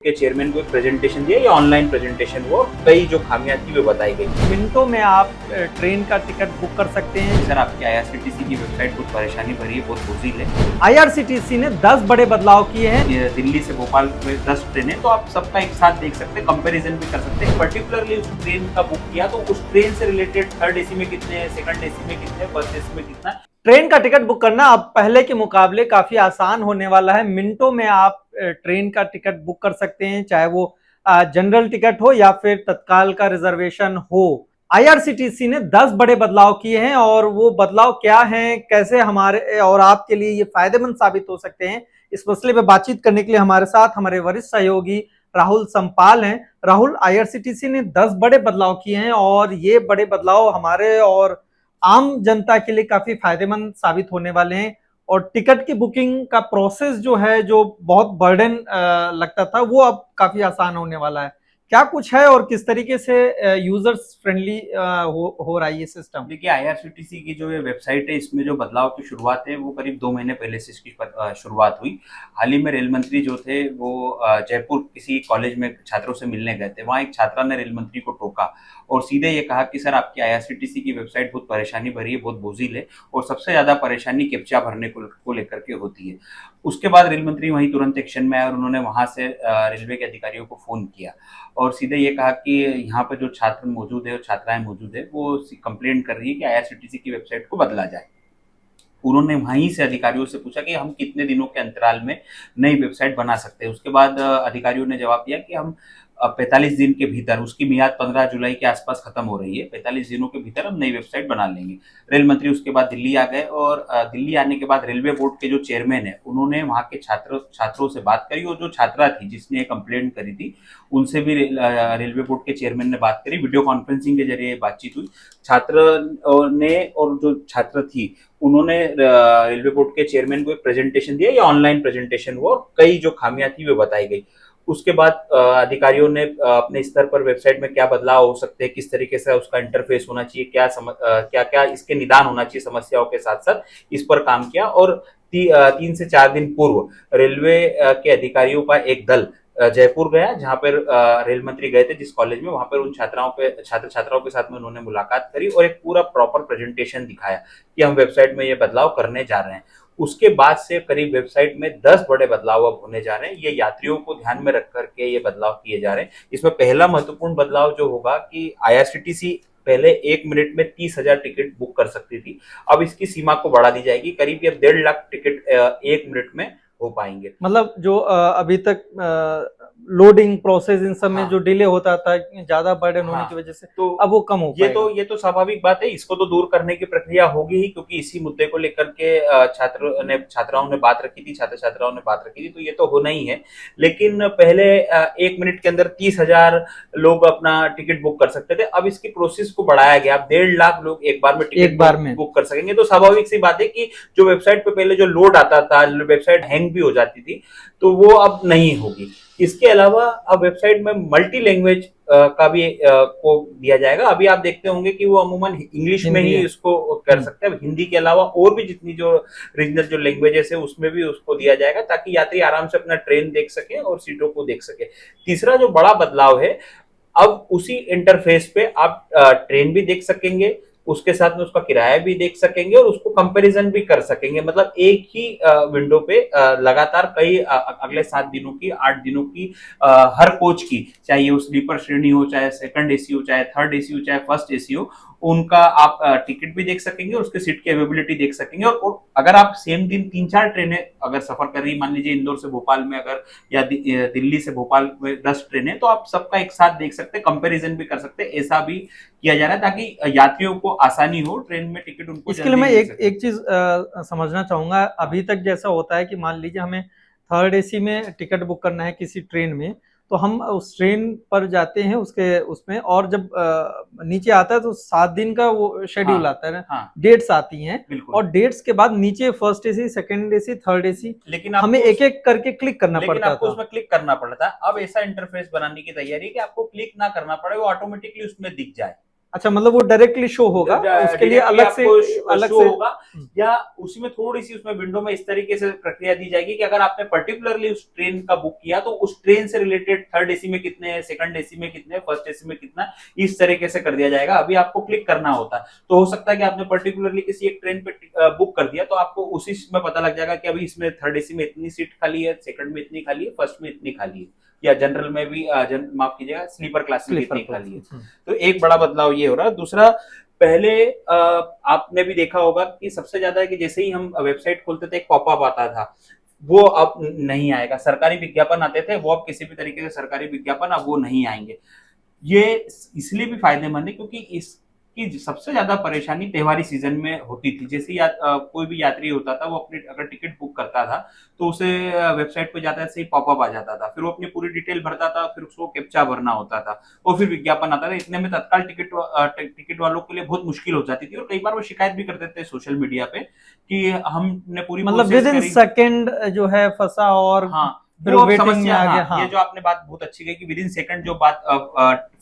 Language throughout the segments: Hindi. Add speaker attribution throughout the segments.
Speaker 1: के चेयरमैन को एक प्रेजेंटेशन दिया, या ऑनलाइन प्रेजेंटेशन वो कई जो खामियां थी वो बताई गई।
Speaker 2: मिनटों में आप ट्रेन का टिकट बुक कर सकते हैं।
Speaker 1: सर, आपकी आईआरसीटीसी की वेबसाइट कुछ परेशानी भरी है, बहुत बोझिल है।
Speaker 2: आईआरसीटीसी ने 10 बड़े बदलाव किए हैं।
Speaker 1: ये दिल्ली से भोपाल में 10 ट्रेनें, तो आप सबका एक साथ देख सकते हैं, कंपैरिजन भी कर सकते हैं। पर्टिकुलरली उस ट्रेन का बुक किया तो उस ट्रेन से रिलेटेड थर्ड एसी में कितने हैं, सेकंड एसी में कितने, फर्स्ट एसी में कितना।
Speaker 2: ट्रेन का टिकट बुक करना अब पहले के मुकाबले काफी आसान होने वाला है। मिनटों में आप ट्रेन का टिकट बुक कर सकते हैं, चाहे वो जनरल टिकट हो या फिर तत्काल का रिजर्वेशन हो। आईआरसीटीसी ने 10 बड़े बदलाव किए हैं और वो बदलाव क्या हैं, कैसे हमारे और आपके लिए ये फायदेमंद साबित हो सकते हैं, इस मसले पे बातचीत करने के लिए हमारे साथ हमारे वरिष्ठ सहयोगी राहुल संपाल हैं। राहुल, आईआरसीटीसी ने 10 बड़े बदलाव किए हैं और ये बड़े बदलाव हमारे और आम जनता के लिए काफी फायदेमंद साबित होने वाले हैं। और टिकट की बुकिंग का प्रोसेस जो है, जो बहुत बर्डन लगता था, वो अब काफी आसान होने वाला है। क्या कुछ है और किस तरीके से यूजर्स फ्रेंडली हो रहा है ये सिस्टम?
Speaker 1: देखिए, आईआरसीटीसी की जो ये वेबसाइट है, इसमें जो बदलाव की शुरुआत है वो करीब 2 महीने पहले से इसकी शुरुआत हुई। हाल ही में रेल मंत्री जो थे वो जयपुर किसी कॉलेज में छात्रों से मिलने गए थे। वहाँ एक छात्रा ने रेल मंत्री को टोका और सीधे ये कहा कि सर, आपकी आईआरसीटीसी की वेबसाइट बहुत परेशानी भरी है, बहुत बोझिल है, और सबसे ज्यादा परेशानी कैप्चा भरने को लेकर के होती है। उसके बाद रेल मंत्री वहीं तुरंत एक्शन में आए और उन्होंने वहां से रेलवे के अधिकारियों को फोन किया और सीधे ये कहा कि यहाँ पर जो छात्र मौजूद है और छात्राएं मौजूद है वो कंप्लेंट कर रही है कि आईआरसीटीसी की वेबसाइट को बदला जाए। उन्होंने वहीं से अधिकारियों से पूछा कि हम कितने दिनों के अंतराल में नई वेबसाइट बना सकते हैं। उसके बाद अधिकारियों ने जवाब दिया कि हम 45 दिन के भीतर, उसकी मियाद 15 जुलाई के आसपास खत्म हो रही है, 45 दिनों के भीतर हम नई वेबसाइट बना लेंगे। रेल मंत्री उसके बाद दिल्ली आ गए और दिल्ली आने के बाद रेलवे बोर्ड के जो चेयरमैन है उन्होंने वहाँ के छात्रों से बात करी, और जो छात्रा थी जिसने कंप्लेंट करी थी उनसे भी रेलवे बोर्ड के चेयरमैन ने बात करी। वीडियो कॉन्फ्रेंसिंग के जरिए बातचीत हुई। छात्र ने और जो छात्र थी उन्होंने रेलवे बोर्ड के चेयरमैन को एक प्रेजेंटेशन दिया, या ऑनलाइन प्रेजेंटेशन वो, कई जो खामियां थी वो बताई गई। उसके बाद अधिकारियों ने अपने स्तर पर वेबसाइट में क्या बदलाव हो सकते हैं, किस तरीके से उसका इंटरफेस होना चाहिए, क्या क्या इसके निदान होना चाहिए समस्याओं के साथ साथ, इस पर काम किया। और 3 से 4 दिन पूर्व रेलवे के अधिकारियों का एक दल जयपुर गया, जहां पर रेल मंत्री गए थे जिस कॉलेज में, वहां पर उन छात्र छात्राओं के साथ में उन्होंने मुलाकात करी और एक पूरा प्रॉपर प्रेजेंटेशन दिखाया कि हम वेबसाइट में ये बदलाव करने जा रहे हैं। उसके बाद से करीब वेबसाइट में 10 बड़े बदलाव अब होने जा रहे हैं। ये यात्रियों को ध्यान में रख करके ये बदलाव किए जा रहे हैं। इसमें पहला महत्वपूर्ण बदलाव जो होगा कि आईआरसीटीसी पहले 1 मिनट में 30,000 टिकट बुक कर सकती थी, अब इसकी सीमा को बढ़ा दी जाएगी। करीब ये 1.5 लाख टिकट 1 मिनट में हो पाएंगे।
Speaker 2: मतलब जो अभी तक लोडिंग प्रोसेस इन सब में जो डिले होता था ज्यादा बर्डन होने की वजह से, तो अब वो कम हो पाएगा।
Speaker 1: ये तो स्वाभाविक बात है। इसको तो दूर करने की प्रक्रिया होगी ही, क्योंकि इसी मुद्दे को लेकर के छात्राओं ने बात रखी थी, छात्र छात्राओं ने बात रखी थी, तो ये तो होना ही है। लेकिन पहले 1 मिनट के अंदर 30,000 लोग अपना टिकट बुक कर सकते थे, अब इसकी प्रोसेस को बढ़ाया गया। अब 1.5 लाख लोग एक बार में टिकट बुक कर सकेंगे। तो स्वाभाविक सी बात है कि जो वेबसाइट पे पहले जो लोड आता था, वेबसाइट हैंग भी हो जाती थी, तो वो अब नहीं होगी। इसके अलावा अब वेबसाइट में मल्टी लैंग्वेज का भी को दिया जाएगा। अभी आप देखते होंगे कि वो अमूमन इंग्लिश में ही इसको कर सकते हैं। हिंदी के अलावा और भी जितनी जो रीजनल जो लैंग्वेजेस है उसमें भी उसको दिया जाएगा, ताकि यात्री आराम से अपना ट्रेन देख सके और सीटों को देख सके। तीसरा जो बड़ा बदलाव है, अब उसी इंटरफेस पे आप ट्रेन भी देख सकेंगे, उसके साथ में उसका किराया भी देख सकेंगे और उसको कंपैरिजन भी कर सकेंगे। मतलब एक ही विंडो पे लगातार कई अगले 7 दिनों की, 8 दिनों की, हर कोच की, चाहे वो स्लीपर श्रेणी हो, चाहे सेकंड एसी हो, चाहे थर्ड एसी हो, चाहे फर्स्ट एसी हो, उनका आप टिकट भी देख सकेंगे, उसके सीट की अवेलेबिलिटी देख सकेंगे। और अगर आप सेम दिन 3-4 ट्रेनें अगर सफर कर रही, मान लीजिए इंदौर से भोपाल में अगर, या दिल्ली से भोपाल में 10 ट्रेनें, तो आप सबका एक साथ देख सकते हैं, कंपैरिजन भी कर सकते हैं। ऐसा भी किया जा रहा है ताकि यात्रियों को आसानी हो ट्रेन में टिकट उनको।
Speaker 2: इसके लिए मैं एक चीज समझना चाहूंगा। अभी तक जैसा होता है कि मान लीजिए हमें थर्ड एसी में टिकट बुक करना है किसी ट्रेन में, तो हम उस ट्रेन पर जाते हैं उसमें, और जब नीचे आता है तो 7 दिन का वो शेड्यूल आता है ना, डेट्स आती हैं, और डेट्स के बाद नीचे first AC, second AC, third AC, लेकिन हमें एक एक करके क्लिक करना पड़ता था।
Speaker 1: आपको उसमें क्लिक करना पड़ता है। अब ऐसा इंटरफेस बनाने की तैयारी है कि आपको क्लिक ना करना पड़े, वो ऑटोमेटिकली उसमें दिख जाए।
Speaker 2: अच्छा, मतलब वो डायरेक्टली शो होगा, उसके लिए
Speaker 1: Directly
Speaker 2: अलग से
Speaker 1: आपको show होगा,
Speaker 2: हम्म,
Speaker 1: या उसी में थोड़ी सी उसमें विंडो में इस तरीके से प्रक्रिया दी जाएगी कि अगर आपने पर्टिकुलरली उस ट्रेन का बुक किया तो उस ट्रेन से रिलेटेड थर्ड एसी में कितने हैं, सेकंड एसी में कितने हैं, फर्स्ट एसी में कितना है, इस तरीके से कर दिया जाएगा। अभी आपको क्लिक करना होता है, तो हो सकता है कि आपने पर्टिकुलरली किसी एक ट्रेन पे बुक कर दिया, तो आपको उसी में पता लग जाएगा कि अभी इसमें थर्ड एसी में इतनी सीट खाली है, सेकंड में इतनी खाली है, फर्स्ट में इतनी खाली है, या जनरल में भी माफ कीजिएगा, स्लीपर क्लास में
Speaker 2: स्लीपर
Speaker 1: कितनी खाली है।
Speaker 2: कोच।
Speaker 1: तो एक बड़ा बदलाव ये हो रहा है। दूसरा, पहले आपने भी देखा होगा कि सबसे ज्यादा है कि जैसे ही हम वेबसाइट खोलते थे एक पॉपअप आता था, वो अब नहीं आएगा। सरकारी विज्ञापन आते थे, वो अब किसी भी तरीके से सरकारी विज्ञापन अब वो नहीं आएंगे। ये इसलिए भी फायदेमंद है क्योंकि इसकी सबसे ज्यादा परेशानी त्योहारी सीजन में होती थी। जैसे कोई भी यात्री होता था, वो अपनी अगर टिकट बुक करता था तो उसे वेबसाइट पे जाता से ही पॉपअप आ जाता था, फिर वो अपनी पूरी डिटेल भरता था, फिर उसको कैप्चा भरना होता था और फिर विज्ञापन आता था। इतने में तत्काल टिकट वालों के लिए बहुत मुश्किल हो जाती थी और कई बार वो शिकायत भी करते थे सोशल मीडिया पे कि हमने पूरी
Speaker 2: मतलब
Speaker 1: प्रोसेस
Speaker 2: विद इन
Speaker 1: करी।
Speaker 2: सेकंड जो है फंसा, और
Speaker 1: हाँ,
Speaker 2: फिर
Speaker 1: वो अब
Speaker 2: वेटिंग में
Speaker 1: समस्या,
Speaker 2: आ गया।
Speaker 1: हाँ, ये
Speaker 2: हाँ,
Speaker 1: जो आपने बात बहुत अच्छी कही कि विद इन सेकंड जो बात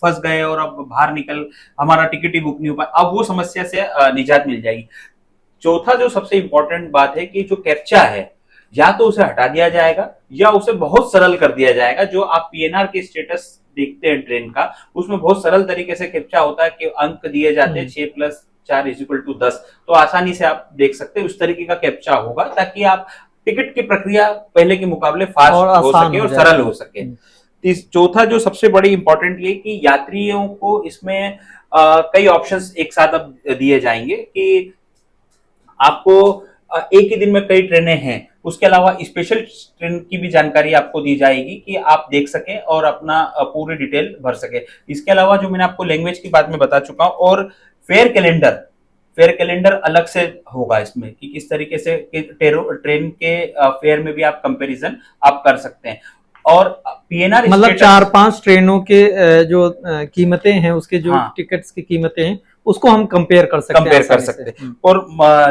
Speaker 1: फंस गए और अब बाहर निकल, हमारा टिकट ही बुक नहीं हो पाया, अब वो समस्या से निजात मिल जाएगी। चौथा जो सबसे इंपॉर्टेंट बात है कि जो कैप्चा है, या तो उसे हटा दिया जाएगा या उसे बहुत सरल कर दिया जाएगा। जो आप पीएनआर के स्टेटस देखते हैं ट्रेन का, उसमें बहुत सरल तरीके से कैप्चा होता है कि अंक दिए जाते हैं 6+4=10, तो आसानी से आप देख सकते हैं। उस तरीके का कैप्चा होगा ताकि आप टिकट की प्रक्रिया पहले के मुकाबले
Speaker 2: और
Speaker 1: फास्ट हो
Speaker 2: आसान
Speaker 1: सके
Speaker 2: हो
Speaker 1: और
Speaker 2: जाए।
Speaker 1: सरल हो सके। चौथा जो सबसे बड़ी इंपॉर्टेंट ये कि यात्रियों को इसमें कई ऑप्शंस एक साथ अब दिए जाएंगे कि आपको एक ही दिन में कई ट्रेनें हैं, उसके अलावा स्पेशल ट्रेन की भी जानकारी आपको दी जाएगी कि आप देख सकें और अपना पूरी डिटेल भर सके। इसके अलावा जो मैंने आपको लैंग्वेज की बात में बता चुका हूं, और फेयर कैलेंडर, फेयर कैलेंडर अलग से होगा इसमें कि किस तरीके से ट्रेन के फेयर में भी आप कंपैरिजन आप कर सकते हैं। और पीएनआर
Speaker 2: मतलब
Speaker 1: स्टेटस,
Speaker 2: 4-5 ट्रेनों के जो कीमतें हैं, उसके जो
Speaker 1: हाँ,
Speaker 2: टिकट्स की कीमतें हैं, उसको हम कंपेयर कर सकते हैं,
Speaker 1: कंपेयर कर
Speaker 2: आसानी से।
Speaker 1: सकते हैं। और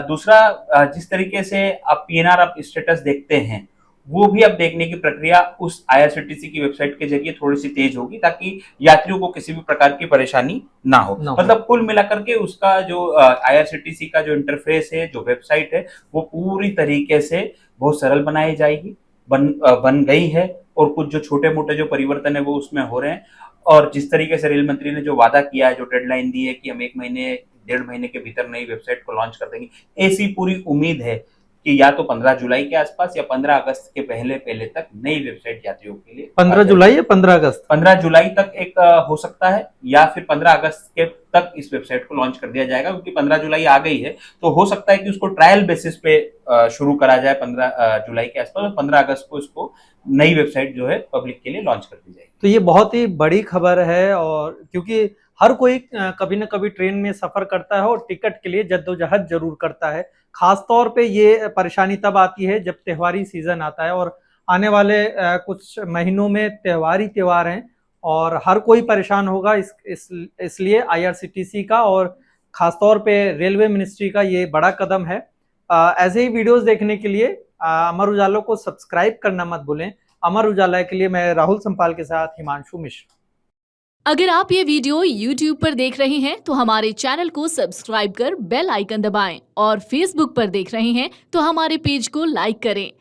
Speaker 1: दूसरा, जिस तरीके से आप पीएनआर आप स्टेटस देखते हैं, वो भी अब देखने की प्रक्रिया उस आईआरसीटीसी की वेबसाइट के जरिए थोड़ी सी तेज होगी ताकि यात्रियों को किसी भी प्रकार की परेशानी ना हो। मतलब कुल मिलाकर के उसका जो आईआरसीटीसी का जो इंटरफेस है, जो वेबसाइट है, वो पूरी तरीके से बहुत सरल बनाई जाएगी, बन गई है। और कुछ जो छोटे मोटे जो परिवर्तन है वो उसमें हो रहे हैं। और जिस तरीके से रेल मंत्री ने जो वादा किया है, जो डेडलाइन दी है कि हम 1 महीने 1.5 महीने के भीतर नई वेबसाइट को लॉन्च कर देंगे, ऐसी पूरी उम्मीद है कि या तो 15 जुलाई के आसपास या 15 अगस्त के पहले पहले तक नई वेबसाइट यात्रियों के लिए
Speaker 2: 15 जुलाई या 15 अगस्त?
Speaker 1: 15 जुलाई तक एक हो सकता है, या फिर 15 अगस्त के तक इस वेबसाइट को लॉन्च कर दिया जाएगा, क्योंकि 15 जुलाई आ गई है तो हो सकता है कि उसको ट्रायल बेसिस पे शुरू करा जाए 15 जुलाई के आसपास, और 15 अगस्त को इसको नई वेबसाइट जो है पब्लिक के लिए लॉन्च कर दी जाएगी।
Speaker 2: तो ये बहुत ही बड़ी खबर है, और क्योंकि हर कोई कभी ना कभी ट्रेन में सफर करता है और टिकट के लिए जद्दोजहद जरूर करता है। खास तौर पे ये परेशानी तब आती है जब त्योहारी सीजन आता है, और आने वाले कुछ महीनों में त्योहार हैं, और हर कोई परेशान होगा। इसलिए आईआरसीटीसी का और खासतौर पे रेलवे मिनिस्ट्री का ये बड़ा कदम है। ऐसे ही वीडियोस देखने के लिए अमर उजाला को सब्सक्राइब करना मत भूलें। अमर उजाला के लिए मैं राहुल संपाल के साथ हिमांशु मिश्र।
Speaker 3: अगर आप ये वीडियो YouTube पर देख रहे हैं तो हमारे चैनल को सब्सक्राइब कर बेल आइकन दबाएं, और Facebook पर देख रहे हैं तो हमारे पेज को लाइक करें।